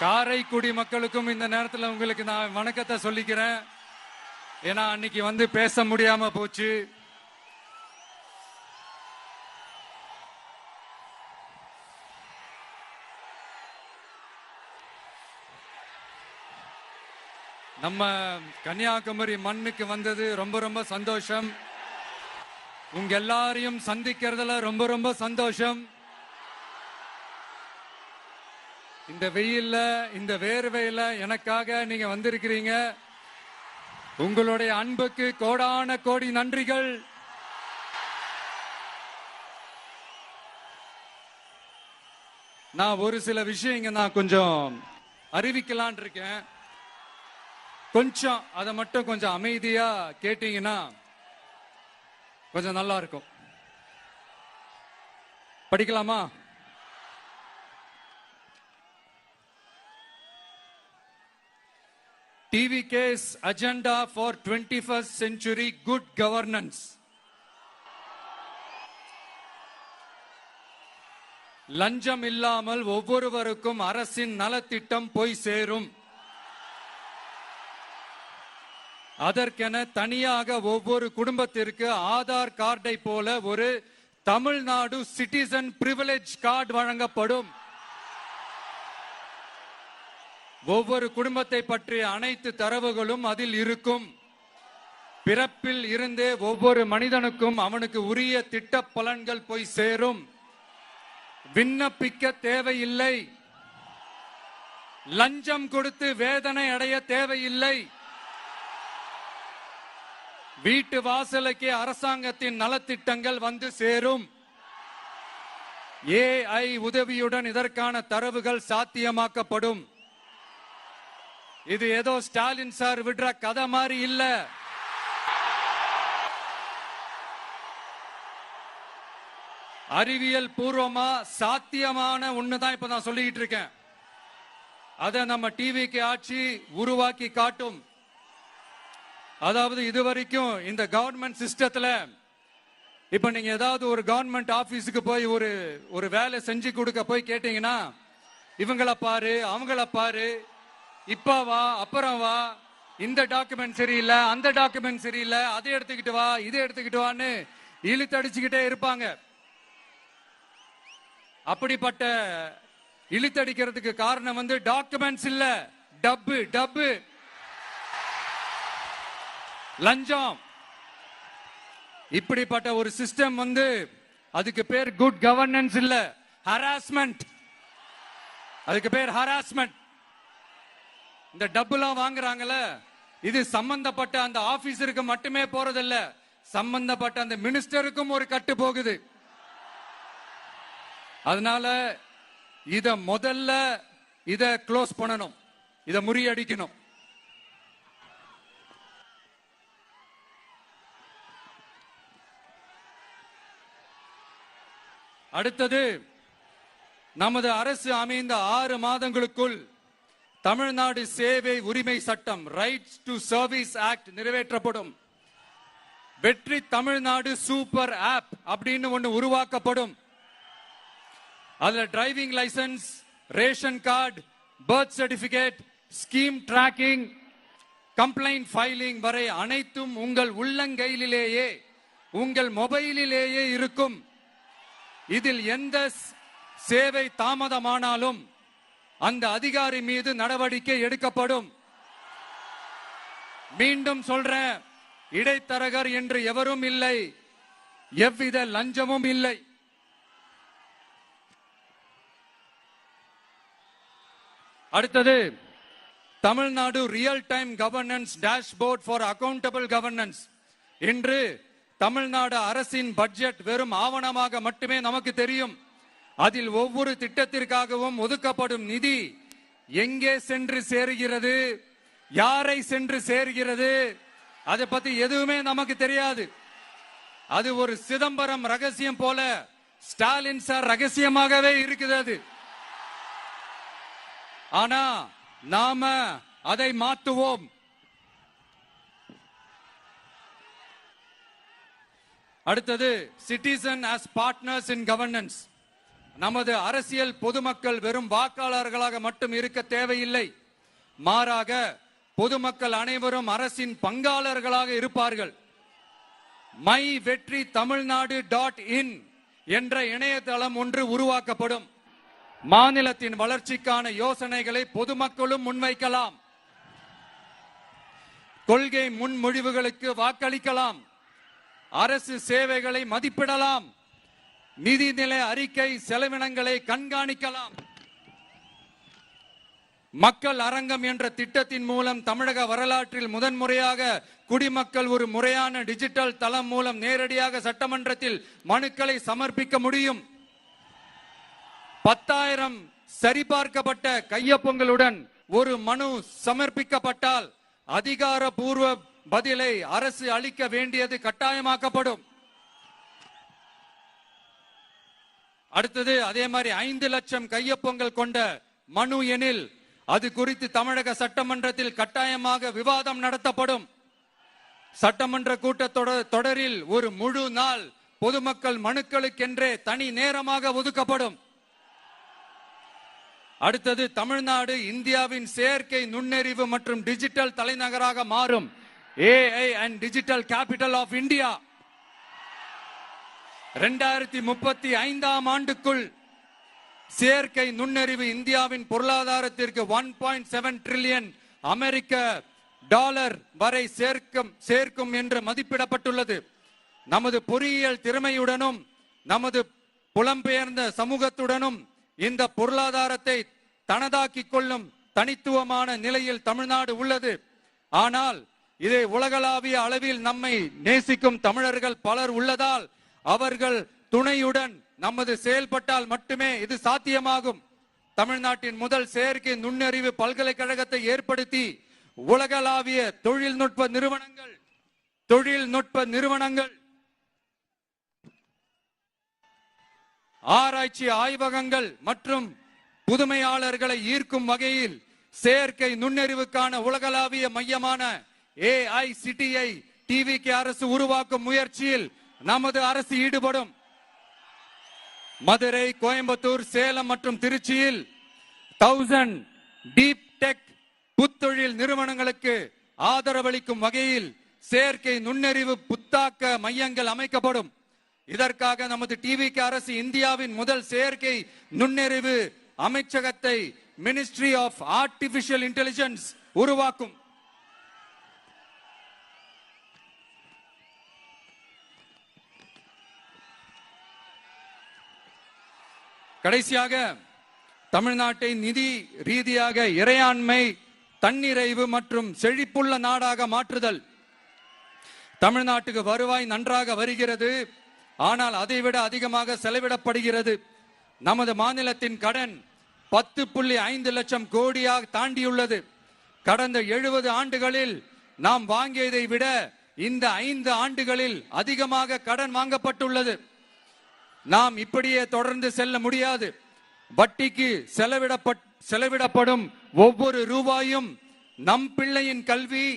காரைக்குடி மக்களுக்கும் இந்த நேரத்தில் உங்களுக்கு நான் வணக்கத்தை சொல்லிக்கிறேன். ஏன்னா அன்னைக்கு வந்து பேச முடியாம போச்சு. நம்ம கன்னியாகுமரி மண்ணுக்கு வந்தது ரொம்ப ரொம்ப சந்தோஷம். உங்க எல்லாரையும் சந்திக்கிறதுல ரொம்ப ரொம்ப சந்தோஷம். இந்த வெயில்ல இந்த வேர்வையில எனக்காக நீங்க வந்திருக்கிறீங்க. உங்களுடைய அன்புக்கு கோடான கோடி நன்றிகள். நான் ஒரு சில விஷயங்க நான் கொஞ்சம் அறிவிக்கலான் இருக்கேன். கொஞ்சம் அதை மட்டும் கொஞ்சம் அமைதியா கேட்டீங்கன்னா கொஞ்சம் நல்லா இருக்கும். படிக்கலாமா? TVK's agenda for 21st century good governance. லஞ்சம் இல்லாமல் ஒவ்வொருவருக்கும் அரசின் நலத்திட்டம் போய் சேரும். அதற்கென தனியாக ஒவ்வொரு குடும்பத்திற்கு ஆதார் கார்டை போல ஒரு தமிழ்நாடு சிட்டிசன் பிரிவிலேஜ் கார்டு வழங்கப்படும். ஒவ்வொரு குடும்பத்தை பற்றிய அனைத்து தரவுகளும் அதில் இருக்கும். பிறப்பில் இருந்தே ஒவ்வொரு மனிதனுக்கும் அவனுக்கு உரிய திட்ட பலன்கள் போய் சேரும். விண்ணப்பிக்க தேவையில்லை. லஞ்சம் கொடுத்து வேதனை அடைய தேவையில்லை. வீட்டு வாசலுக்கே அரசாங்கத்தின் நலத்திட்டங்கள் வந்து சேரும். AI உதவியுடன் இதற்கான தரவுகள் சாத்தியமாக்கப்படும். இது ஏதோ ஸ்டாலின் சார் விடுற கதை மாதிரி இல்ல. அறிவியல் பூர்வமா சாத்தியமான ஒண்ணுதான் இப்ப நான் சொல்லிட்டு இருக்கேன். அதை நம்ம டிவிக்கு ஆட்சி உருவாக்கி காட்டும். அதாவது இதுவரைக்கும் இந்த கவர்மெண்ட் சிஸ்டத்துல இப்ப நீங்க ஏதாவது ஒரு கவர்மெண்ட் ஆபீஸுக்கு போய் ஒரு வேலை செஞ்சு கொடுக்க போய் கேட்டீங்கன்னா இவங்களை பாரு அவங்கள பாரு, இப்ப வா அப்புறம் வா, இந்த டாக்குமெண்ட் சரியில்லை அந்த டாக்குமெண்ட் சரியில்லை, அதை எடுத்துக்கிட்டு வா இதை எடுத்துக்கிட்டு வான்னு இழுத்தடிச்சுக்கிட்டே இருப்பாங்க. அப்படிப்பட்ட இழுத்தடிக்கிறதுக்கு காரணம் வந்து டாக்குமெண்ட்ஸ் இல்ல, டப்பு லஞ்சம். இப்படிப்பட்ட ஒரு சிஸ்டம் வந்து அதுக்கு பேர் குட் கவர்னன்ஸ் இல்ல, ஹராஸ்மெண்ட். அதுக்கு பேர் ஹராஸ்மெண்ட். இந்த டப்புலாம் வாங்குறாங்கல்ல, இது சம்பந்தப்பட்ட அந்த ஆபீசருக்கு மட்டுமே போறதில்ல, சம்பந்தப்பட்ட அந்த மினிஸ்டருக்கும் ஒரு கட்டு போகுது. அதனால முதல்ல இத க்ளோஸ் பண்ணணும், இத முறியடிக்கணும். அடுத்தது, நமது அரசு அமைந்த 6 மாதங்களுக்குள் தமிழ்நாடு சேவை உரிமை சட்டம் ரைட்ஸ் டு சர்வீஸ் ஆக்ட் நிறைவேற்றப்படும். வெற்றி தமிழ்நாடு சூப்பர் ஆப் அப்படின்னு ஒன்னு உருவாக்கப்படும். அதுல driving licence, ration card, birth certificate, scheme tracking, complaint filing வரை அனைத்தும் உங்கள் உள்ளங்கையிலேயே உங்கள் மொபைலிலேயே இருக்கும். இதில் எந்த சேவை தாமதமானாலும் அந்த அதிகாரி மீது நடவடிக்கை எடுக்கப்படும். மீண்டும் சொல்றேன், இடைத்தரகர் என்று எவரும் இல்லை, எவ்வித லஞ்சமும் இல்லை. அடுத்தது, Tamil Nadu real time governance dashboard for accountable governance. இன்று தமிழ்நாடு அரசின் பட்ஜெட் வெறும் ஆவணமாக மட்டுமே நமக்கு தெரியும். அதில் ஒவ்வொரு திட்டத்திற்காகவும் ஒதுக்கப்படும் நிதி எங்கே சென்று சேருகிறது, யாரை சென்று சேர்கிறது, அதை பத்தி எதுவுமே நமக்கு தெரியாது. அது ஒரு சிதம்பரம் ரகசியம் போல ஸ்டாலின் சார் ரகசியமாகவே இருக்குது அது. ஆனா நாம அதை மாற்றுவோம். அடுத்தது, citizen as partners in governance. நமது அரசியல் பொதுமக்கள் வெறும் வாக்காளர்களாக மட்டும் இருக்க தேவையில்லை. மாறாக பொதுமக்கள் அனைவரும் அரசின் பங்காளர்களாக இருப்பார்கள். மை வெற்றி தமிழ்நாடு .in என்ற இணையதளம் ஒன்று உருவாக்கப்படும். மாநிலத்தின் வளர்ச்சிக்கான யோசனைகளை பொதுமக்களும் முன்வைக்கலாம். கொள்கை முன்மொழிவுகளுக்கு வாக்களிக்கலாம். அரசு சேவைகளை மதிப்பிடலாம். நிதிநிலை அறிக்கை செலவினங்களை கண்காணிக்கலாம். மக்கள் அரங்கம் என்ற திட்டத்தின் மூலம் தமிழக வரலாற்றில் முதன்முறையாக குடிமக்கள் ஒரு முறையான டிஜிட்டல் தளம் மூலம் நேரடியாக சட்டமன்றத்தில் மனுக்களை சமர்ப்பிக்க முடியும். 10,000 சரிபார்க்கப்பட்ட கையொப்பங்களுடன் ஒரு மனு சமர்ப்பிக்கப்பட்டால் அதிகாரப்பூர்வ பதிலை அரசு அளிக்க வேண்டியது கட்டாயமாக்கப்படும். அடுத்தது அதே மாதிரி 5 லட்சம் கையொப்பங்கள் கொண்ட மனு எனில் அது குறித்து தமிழக சட்டமன்றத்தில் கட்டாயமாக விவாதம் நடத்தப்படும். சட்டமன்ற கூட்டத்தொடரில் ஒரு முழு நாள் பொதுமக்கள் மனுக்களுக்கென்றே தனி நேரமாக ஒதுக்கப்படும். அடுத்தது தமிழ்நாடு இந்தியாவின் செயற்கை நுண்ணறிவு மற்றும் டிஜிட்டல் தலைநகராக மாறும். AI and Digital Capital of India. 2035ஆம் ஆண்டுக்குள் செயற்கை நுண்ணறிவு இந்தியாவின் பொருளாதாரத்திற்கு 1.7 டிரில்லியன் அமெரிக்க டாலர் வரை சேர்க்கும் என்று மதிப்பிடப்பட்டுள்ளது. நமது பொறியியல் திறமையுடனும் நமது புலம்பெயர்ந்த சமூகத்துடனும் இந்த பொருளாதாரத்தை தனதாக்கிக் கொள்ளும் தனித்துவமான நிலையில் தமிழ்நாடு உள்ளது. ஆனால் இதை உலகளாவிய அளவில் நம்மை நேசிக்கும் தமிழர்கள் பலர் உள்ளதால் அவர்கள் துணையுடன் நமது செயல்பட்டால் மட்டுமே இது சாத்தியமாகும். தமிழ்நாட்டின் முதல் செயற்கை நுண்ணறிவு பல்கலைக்கழகத்தை ஏற்படுத்தி உலகளாவிய தொழில்நுட்ப நிறுவனங்கள் ஆராய்ச்சி ஆய்வகங்கள் மற்றும் புதுமையாளர்களை ஈர்க்கும் வகையில் செயற்கை நுண்ணறிவுக்கான உலகளாவிய மையமான AICTI TVK அரசு உருவாக்கும் முயற்சியில் நமது அரசு ஈடுபடும். மதுரை, கோயம்புத்தூர், சேலம் மற்றும் திருச்சியில் 1000 டீப் டெக் புத்தொழில் நிறுவனங்களுக்கு ஆதரவளிக்கும் வகையில் செயற்கை நுண்ணறிவு புத்தாக்க மையங்கள் அமைக்கப்படும். இதற்காக நமது TVK அரசு இந்தியாவின் முதல் செயற்கை நுண்ணறிவு அமைச்சகத்தை மினிஸ்ட்ரி ஆஃப் ஆர்டிபிஷியல் இன்டெலிஜென்ஸ் உருவாக்கும். கடைசியாக தமிழ்நாட்டை நிதி ரீதியாக இறையாண்மை, தன்னிறைவு மற்றும் செழிப்புள்ள நாடாக மாற்றுதல். தமிழ்நாட்டுக்கு வருவாய் நன்றாக வருகிறது, ஆனால் அதைவிட அதிகமாக செலவிடப்படுகிறது. நமது மாநிலத்தின் கடன் 10.5 லட்சம் கோடியாக தாண்டியுள்ளது. கடந்த 70 ஆண்டுகளில் நாம் வாங்கியதை விட இந்த 5 ஆண்டுகளில் அதிகமாக கடன் வாங்கப்பட்டுள்ளது. நாம் இப்படியே தொடர்ந்து செல்ல முடியாது. வட்டிக்கு செலவிடப்படும் ஒவ்வொரு ரூபாயும் நம் பிள்ளையின் கல்வி,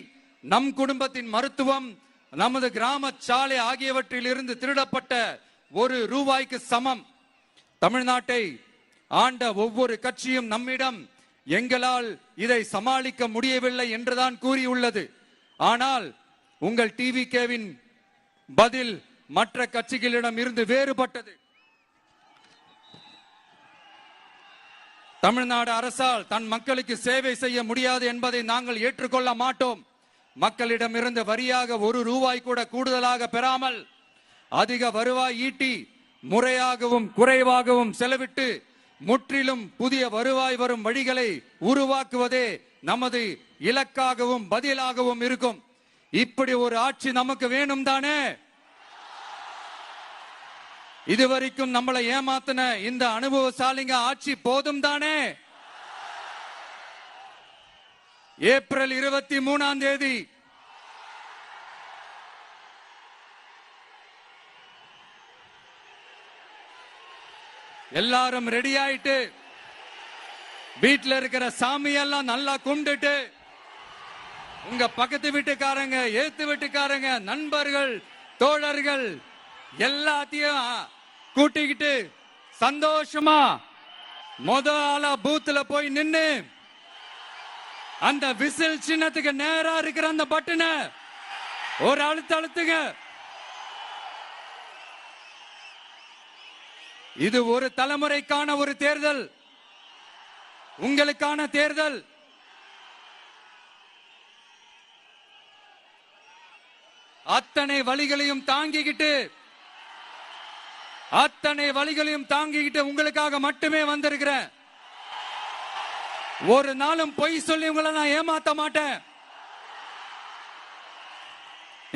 நம் குடும்பத்தின் மருத்துவம், நமது கிராம சாலை ஆகியவற்றில் இருந்து திருடப்பட்ட ஒரு ரூபாய்க்கு சமம். தமிழ்நாட்டை ஆண்ட ஒவ்வொரு கட்சியும் நம்மிடம் எங்களால் இதை சமாளிக்க முடியவில்லை என்றுதான் கூறியுள்ளது. ஆனால் உங்கள் TVKவின் பதில் மற்ற கட்சிகளிடம் இருந்து வேறுபட்டது. தமிழ்நாடு அரசால் தன் மக்களுக்கு சேவை செய்ய முடியாது என்பதை நாங்கள் ஏற்றுக்கொள்ள மாட்டோம். மக்களிடமிருந்து வரியாக ஒரு ரூபாய் கூட கூடுதலாக பெறாமல் அதிக வருவாய் ஈட்டி முறையாகவும் குறைவாகவும் செலவிட்டு முற்றிலும் புதிய வருவாய் வரும் வழிகளை உருவாக்குவதே நமது இலக்காகவும் பதிலாகவும் இருக்கும். இப்படி ஒரு ஆட்சி நமக்கு வேணும் தானே? இதுவரைக்கும் நம்மளை ஏமாத்தின இந்த அனுபவசாலிங்க ஆட்சி போதும் தானே? ஏப்ரல் 23ஆம் தேதி எல்லாரும் ரெடி ஆயிட்டு வீட்டுல இருக்கிற சாமியெல்லாம் நல்லா கும்பிட்டுட்டு உங்க பக்கத்து வீட்டுக்காரங்க, ஏத்து வீட்டுக்காரங்க, நண்பர்கள், தோழர்கள் எல்லாத்தையும் கூட்டிக்கிட்டு சந்தோஷமா ஆளா பூத்துல போய் நின்னு அந்த விசில் சின்னத்துக்கு நேரா இருக்கிற அந்த பட்டனை ஒரு அழுத்துங்க. இது ஒரு தலைமுறைக்கான ஒரு தேர்தல், உங்களுக்கான தேர்தல். அத்தனை வழிகளையும் தாங்கிக்கிட்டு உங்களுக்காக மட்டுமே வந்திருக்கிறேன். ஒரு நாளும் பொய் சொல்லி உங்களை நான் ஏமாத்த மாட்டேன்.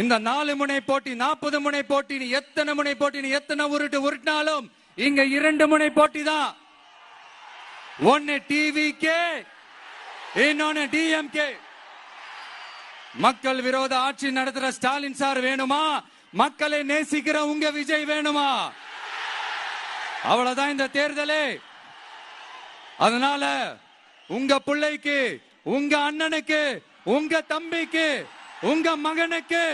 இந்த 4 முனை போட்டி, 40 முனை போட்டி, எத்தனை முனை போட்டி, எத்தனை உருட்டினாலும் இங்க 2 முனை போட்டி தான். ஒன்னு டிவிகே, இன்னொன்னு டிஎம்கே. மக்கள் விரோத ஆட்சி நடத்துற ஸ்டாலின் சார் வேணுமா? மக்களை நேசிக்கிற உங்க விஜய் வேணுமா? அவ்வளவுதான் இந்த தேர்தலே. அதனால உங்க பிள்ளைக்கு, உங்க அண்ணனுக்கு, உங்க தம்பிக்கு, உங்க மகனுக்கு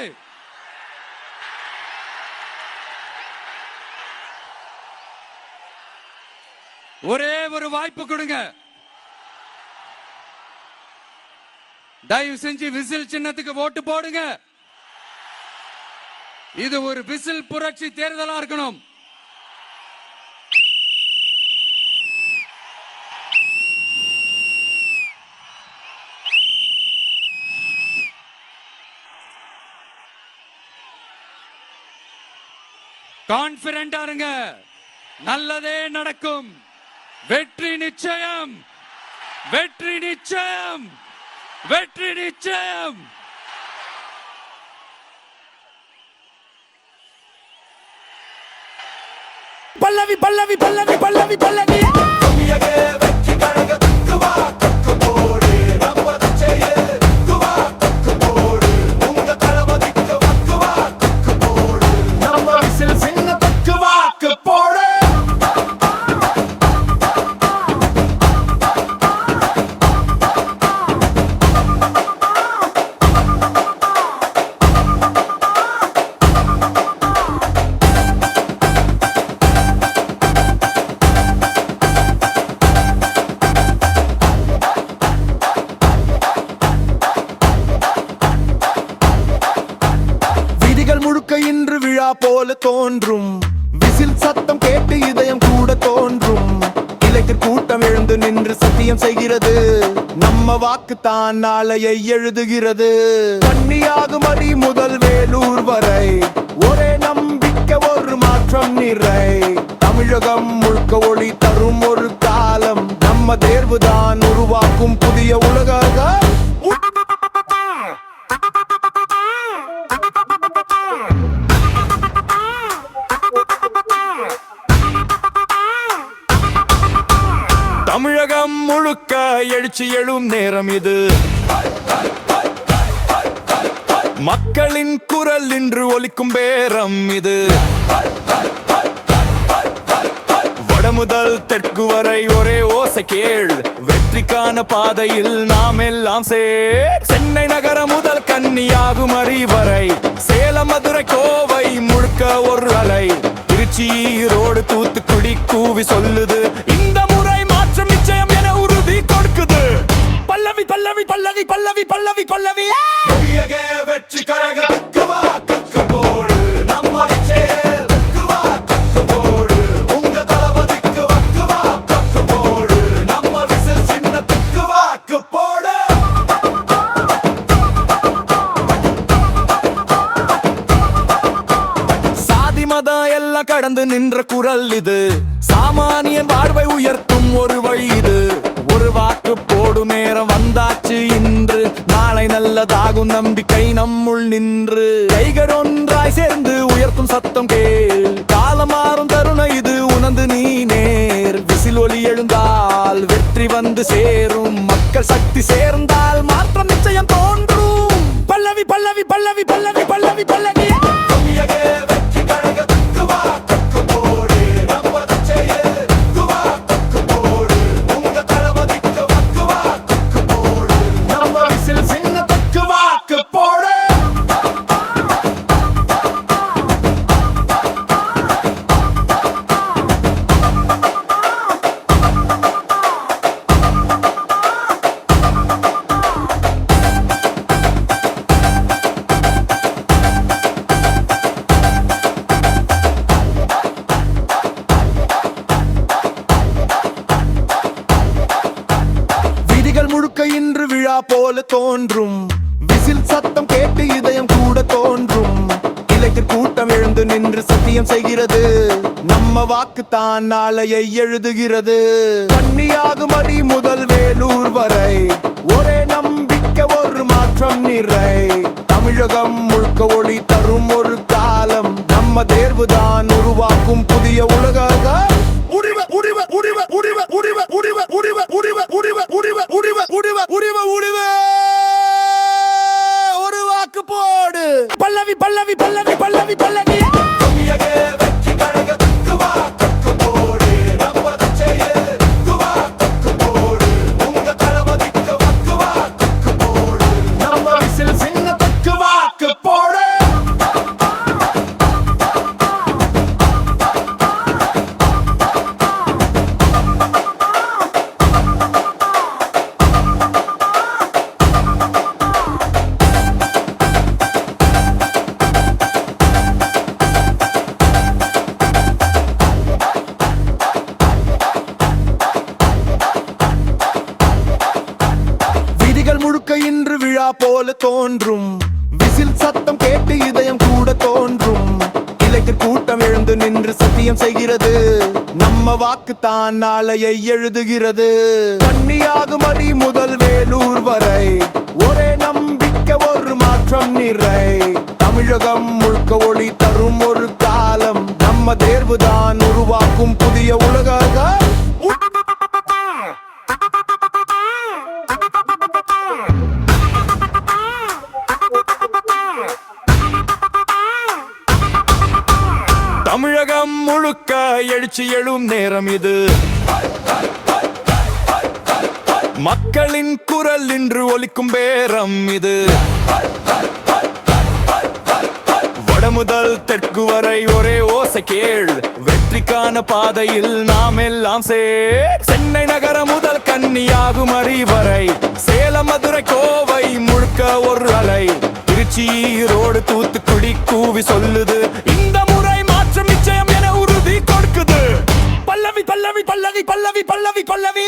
ஒரே ஒரு வாய்ப்பு கொடுங்க. தயவு செஞ்சு விசில் சின்னத்துக்கு ஓட்டு போடுங்க. இது ஒரு விசில் புரட்சி தேர்தலா இருக்கணும். கான்பிடென்டா இருங்க, நல்லதே நடக்கும். வெற்றி நிச்சயம், வெற்றி நிச்சயம், வெற்றி நிச்சயம். பல்லவி பல்லவி பல்லவி பல்லவி பல்லவி இன்று விழா போல தோன்றும். விசில் சத்தம் கேட்டு இதயம் கூட தோன்றும். இளைஞர் கூட்டம் எழுந்து நின்று சத்தியம் செய்கிறது. நம்ம வாக்கு தான் நாளையை எழுதுகிறது. கன்னியாகுமரி முதல் வேலூர் வரை ஒரே நம்பிக்கை, ஒரு மாற்றம் நிறை. தமிழகம் முழுக்க ஒளி தரும் ஒரு காலம். நம்ம தேர்வுதான் உருவாக்கும் புதிய உலகம். தமிழகம் முழுக்க எழுச்சி எழும் நேரம் இது. மக்களின் குரல் இன்று ஒலிக்கும் பேரம் இது. வடமுதல் தெற்கு வரை ஒரே ஓசை கேள். வெற்றிக்கான பாதையில் நாம் எல்லாம் சென்னை நகரம் முதல் கன்னியாகுமரி வரை, சேலம் மதுரை கோவை முழுக்க ஒரு அலை. திருச்சி ஈரோடு தூத்துக்குடி கூவி சொல்லுது, இந்த முறை மாற்றம் நிச்சயம் என உறுதி கொடுக்குது. பல்லவி பல்லவி பல்லவி பல்லவி பல்லவி பல்லவி வெற்றி கழக எல்லாம் கடந்து நின்ற குரல் இது. சாமானியன் வாழ்வை உயர்த்தும் ஒரு வழி இது. ஒரு வாக்கு போடும் நேரம் வந்தாச்சு இன்று. நாளை நல்லதாகும் நம்பிக்கை நம்முள் நின்று. கைகள் ஒன்றாய் சேர்ந்து உயர்த்தும் சத்தம் கேள். காலம் மாறும் தருணம் இது, உணர்ந்து நீ நேர். விசில் ஒலி எழுந்தால் வெற்றி வந்து சேரும். மக்கள் சக்தி சேர்ந்தால் மாற்றம் நிச்சயம் தோன்றும். பல்லவி பல்லவி பல்லவி பல்லவி பல்லவி பல்லவி இன்று விழா போல தோன்றும் விசில் சத்தம் கேட்டு இதயம் கூட தோன்றும் இளைஞர் கூட்டம் எழுந்து நின்று சத்தியம் செய்கிறது நம்ம வாக்கு தான் நாளையை எழுதுகிறது கன்னியாகுமரி முதல் வேலூர் வரை ஒரே நம்பிக்கை ஒரு மாற்றம் நிறை தமிழகம் முழுக்க ஒளி தரும் ஒரு காலம் நம்ம தேர்வுதான் உருவாக்கும் புதிய உலக உரிவ உரிவ உரிவ உரிவ உரிவ உரிவ உரிவ உரிவ உரிவ உரிவ உரிவ உரிவ உரிவ உரிவ ஒரு வாக்கு போடு பல்லவி பல்லவி பல்லவி பல்லவி பல்லவி வெற்றி கழகத்துக்கு வாக்கு போடு நம்ம செயலுக்கு வாக்கு போடு உங்க தளபதிக்கு வாக்கு போடு நம்ம விசில் சின்னத்துக்கு வாக்கு போடு முழுக்க இன்று விழா போல தோன்றும் விசில் சத்தம் கேட்டு இதயம் கூட தோன்றும் இளைஞர் கூட்டம் எழுந்து நின்று சத்தியம் செய்கிறது நம்ம வாக்கு தான் நாளையை எழுதுகிறது கன்னியாகுமரி முதல் வேலூர் வரை ஒரே நம்பிக்கை ஒரு மாற்றம் நிறை தமிழகம் முழுக்க ஒளி தரும் ஒரு காலம் நம்ம தேர்வுதான் உருவாக்கும் புதிய உலக தமிழகம் முழுக்க எழுச்சி எழும் நேரம் இது மக்களின் குரல் இன்று ஒலிக்கும் பேரம் இது வடமுதல் தெற்கு வரை ஒரே ஓசை கேள் வெற்றிக்கான பாதையில் நாம் எல்லாம் சென்னை நகரம் முதல் கன்னியாகுமரி வரை சேலம் மதுரை கோவை முழுக்க ஒரு அலை திருச்சி ஈரோடு தூத்துக்குடி கூவி சொல்லுது இந்த முறை மாற்றம் நிச்சயம் என உறுதி கொடுக்குது பல்லவி பல்லவி பல்லவி பல்லவி பல்லவி பல்லவி